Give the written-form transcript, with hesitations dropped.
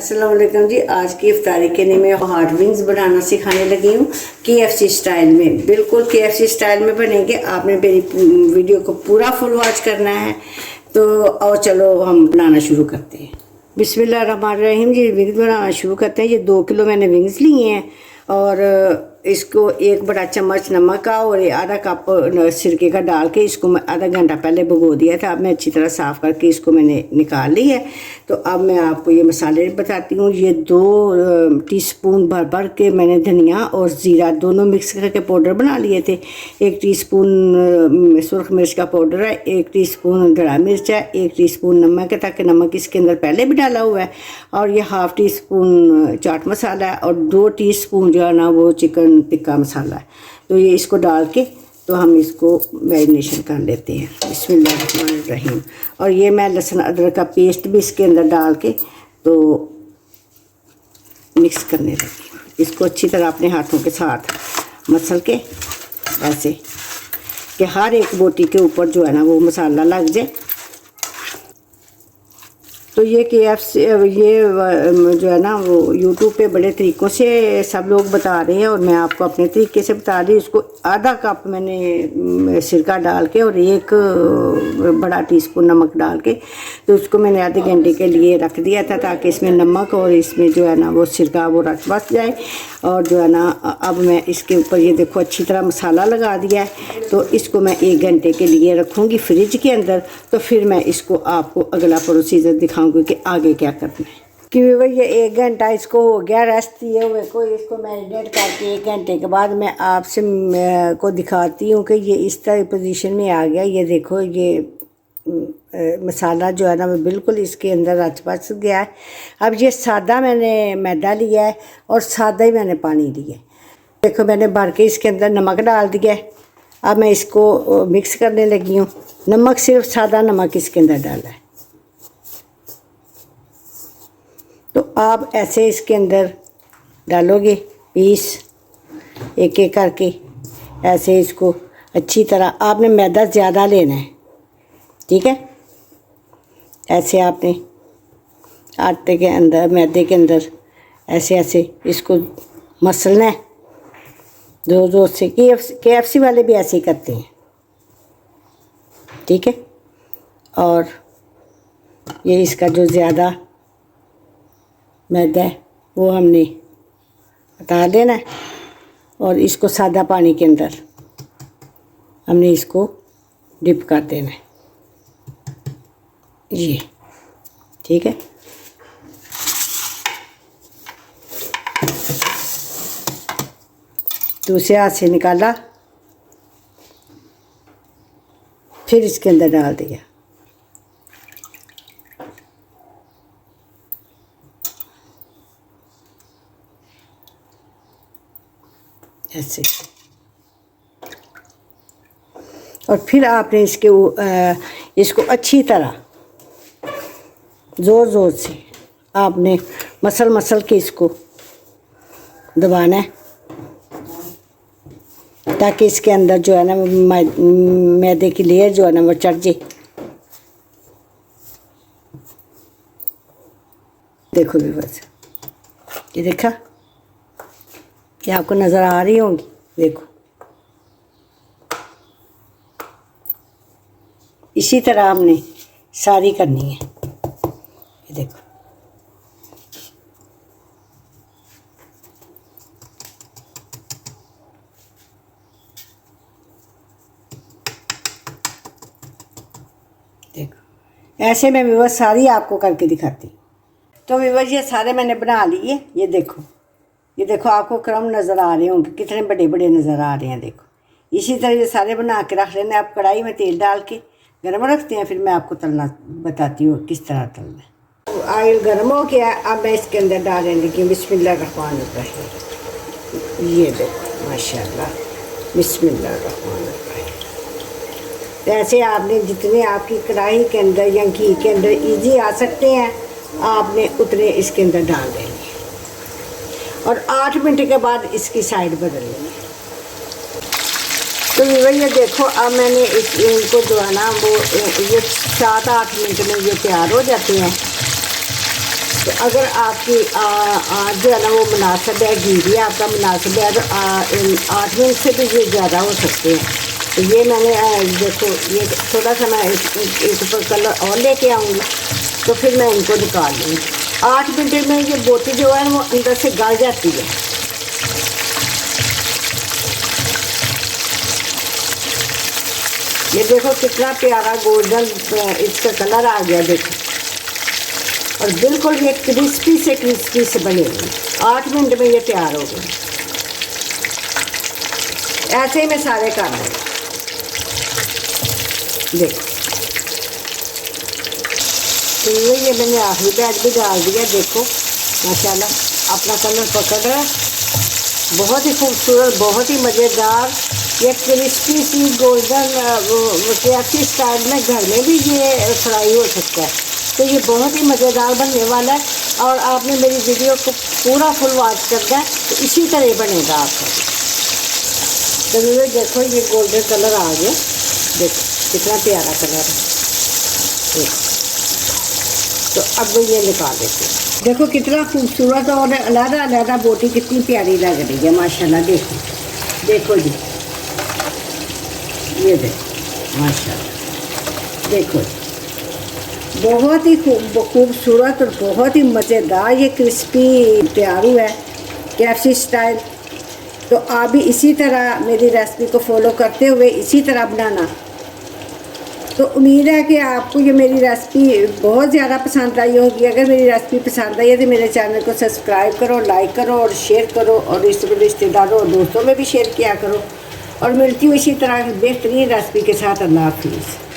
अस्सलाम वालेकुम जी। आज की इफ्तारी के लिए मैं हार्ट विंग्स बनाना सिखाने लगी हूँ KFC स्टाइल में। बिल्कुल KFC स्टाइल में बनेंगे। आपने मेरी वीडियो को पूरा फुल वॉच करना है। तो और चलो हम बनाना शुरू करते हैं। बिस्मिल्लाहिर्रहमानिर्रहीम जी। विंग्स बनाना शुरू करते हैं। ये 2 किलो मैंने विंग्स लिए हैं और इसको 1 बड़ा चम्मच नमक का और आधा कप सिरके का डाल के इसको मैं आधा घंटा पहले भिगो दिया था। अब मैं अच्छी तरह साफ़ करके इसको मैंने निकाल ली है। तो अब मैं आपको ये मसाले बताती हूँ। ये 2 टीस्पून भर के मैंने धनिया और ज़ीरा दोनों मिक्स करके पाउडर बना लिए थे। 1 टीस्पून सुरख मिर्च का पाउडर है, 1 टीस्पून गड़ा मिर्च है, 1 टीस्पून नमक है, ताकि नमक इसके अंदर पहले भी डाला हुआ है। और ये ½ टीस्पून चाट मसाला है और 2 टीस्पून जो है ना वो चिकन टिक्का मसाला है। तो ये इसको डाल के तो हम इसको मैरिनेशन कर लेते हैं। बिस्मिल्लाहिर्रहमानिर्रहीम। और ये मैं लहसुन अदरक का पेस्ट भी इसके अंदर डाल के तो मिक्स करने लगी। इसको अच्छी तरह अपने हाथों के साथ मसल के ऐसे कि हर एक बोटी के ऊपर जो है ना वो मसाला लग जाए। तो ये KFC ये जो है ना वो YouTube पे बड़े तरीक़ों से सब लोग बता रहे हैं और मैं आपको अपने तरीके से बता रही हूँ। इसको आधा कप मैंने सिरका डाल के और 1 बड़ा टीस्पून नमक डाल के तो उसको मैंने आधे घंटे के लिए रख दिया था, ताकि इसमें नमक और इसमें जो है ना वो सिरका वो रच बस जाए। और जो है ना अब मैं इसके ऊपर ये देखो अच्छी तरह मसाला लगा दिया है। तो इसको मैं 1 घंटे के लिए रखूँगी फ्रिज के अंदर। तो फिर मैं इसको आपको अगला प्रोसीजर दिखाऊंगी कि आगे क्या करना है। कि भाई ये 1 घंटा इसको हो गया रेस्ट दिए हुए को। इसको मैरिनेट करके 1 घंटे के बाद मैं आपसे को दिखाती हूँ कि ये इस तरह पोजीशन में आ गया। ये देखो ये मसाला जो है ना वो बिल्कुल इसके अंदर रच बस गया है। अब ये सादा मैंने मैदा लिया है और सादा ही मैंने पानी लिया है। देखो मैंने भर के इसके अंदर नमक डाल दिया है। अब मैं इसको मिक्स करने लगी हूँ। नमक सिर्फ सादा नमक इसके अंदर डाला है। तो आप ऐसे इसके अंदर डालोगे पीस एक एक करके ऐसे इसको अच्छी तरह। आपने मैदा ज़्यादा लेना है, ठीक है। ऐसे आपने आटे के अंदर मैदे के अंदर ऐसे ऐसे इसको मसलना है जोर जोर से। KFC वाले भी ऐसे ही करते हैं, ठीक है। और ये इसका जो ज़्यादा मैदा है वो हमने हटा देना है और इसको सादा पानी के अंदर हमने इसको डिप कर देना है, ये ठीक है। दूसरे हाथ से निकाला, फिर इसके अंदर डाल दिया। ऐसे और फिर आपने इसको अच्छी तरह ज़ोर ज़ोर से आपने मसल के इसको दबाना है, ताकि इसके अंदर जो है ना मैदे की लेयर जो है ना वो चढ़ जाए। देखो भी बस ये देखा क्या आपको नज़र आ रही होंगी। देखो इसी तरह हमने सारी करनी है। ये देखो देखो ऐसे मैं व्यूअर्स सारी आपको करके दिखाती। तो व्यूअर्स ये सारे मैंने बना लिए। ये देखो आपको क्रम नज़र आ रहे होंगे, कितने बड़े बड़े नज़र आ रहे हैं। देखो इसी तरह ये सारे बना के रख लेना। आप कढ़ाई में तेल डाल के गर्म रखते हैं, फिर मैं आपको तलना बताती हूँ किस तरह तलना है। तो ऑयल गर्म हो गया। अब मैं इसके अंदर डालने लगी बिस्मिल्लाहिर्रहमानिर्रहीम। ये देखो माशाल्लाह बिस्मिल्लाहिर्रहमानिर्रहीम। तो ऐसे आपने जितने आपकी कढ़ाई के अंदर या घी के अंदर ईजी आ सकते हैं आपने उतने इसके अंदर डाल देंगे और 8 मिनट के बाद इसकी साइड बदल लेंगे। तो ये देखो अब मैंने इनको जो है ना वो ये 7-8 मिनट में ये तैयार हो जाते हैं। तो तो अगर आपकी जो है ना वो मुनासिब है, घी भी आपका मुनासिब है, तो 8 मिनट से भी ये ज़्यादा हो सकते हैं। तो ये मैंने देखो, ये थोड़ा सा मैं एक ऊपर कलर और लेके आऊँगी, तो फिर मैं इनको निकाल लूँगी। 8 मिनट में ये बोटी जो है वो अंदर से गल जाती है। ये देखो कितना प्यारा गोल्डन इसका कलर आ गया, देखो, और बिल्कुल ये क्रिस्पी से बनेगी। 8 मिनट में ये तैयार हो गए। ऐसे ही मैं सारे कर दूँगी। देखो, तो ये मैंने आखिरी बैच भी डाल दिया। देखो माशाल्लाह अपना कलर पकड़ रहा है, बहुत ही खूबसूरत, बहुत ही मज़ेदार, ये क्रिस्पी सी गोल्डन KFC स्टाइल में घर में भी ये फ्राई हो सकता है। तो ये बहुत ही मज़ेदार बनने वाला है, और आपने मेरी वीडियो को पूरा फुल वॉच करना है, तो इसी तरह बनेगा आपका। तो ये देखो ये गोल्डन कलर आ गया, देखो कितना प्यारा कलर है। देखो, तो अब ये निकाल देते हैं। देखो कितना खूबसूरत और अलग-अलग बोटी कितनी प्यारी लग रही है माशाल्लाह। देखो देखो जी, ये देखो माशाल्लाह, देखो बहुत ही खूबसूरत और बहुत ही मज़ेदार ये क्रिस्पी तैयार हुआ है KFC स्टाइल। तो आप भी इसी तरह मेरी रेसिपी को फॉलो करते हुए इसी तरह बनाना। तो उम्मीद है कि आपको ये मेरी रेसिपी बहुत ज़्यादा पसंद आई होगी। अगर मेरी रेसिपी पसंद आई है तो मेरे चैनल को सब्सक्राइब करो, लाइक करो और शेयर करो, और रिश्तेदारों और दोस्तों में भी शेयर किया करो। और मिलती हूँ इसी तरह बेहतरीन रेसिपी के साथ। अल्लाह हाफिज़।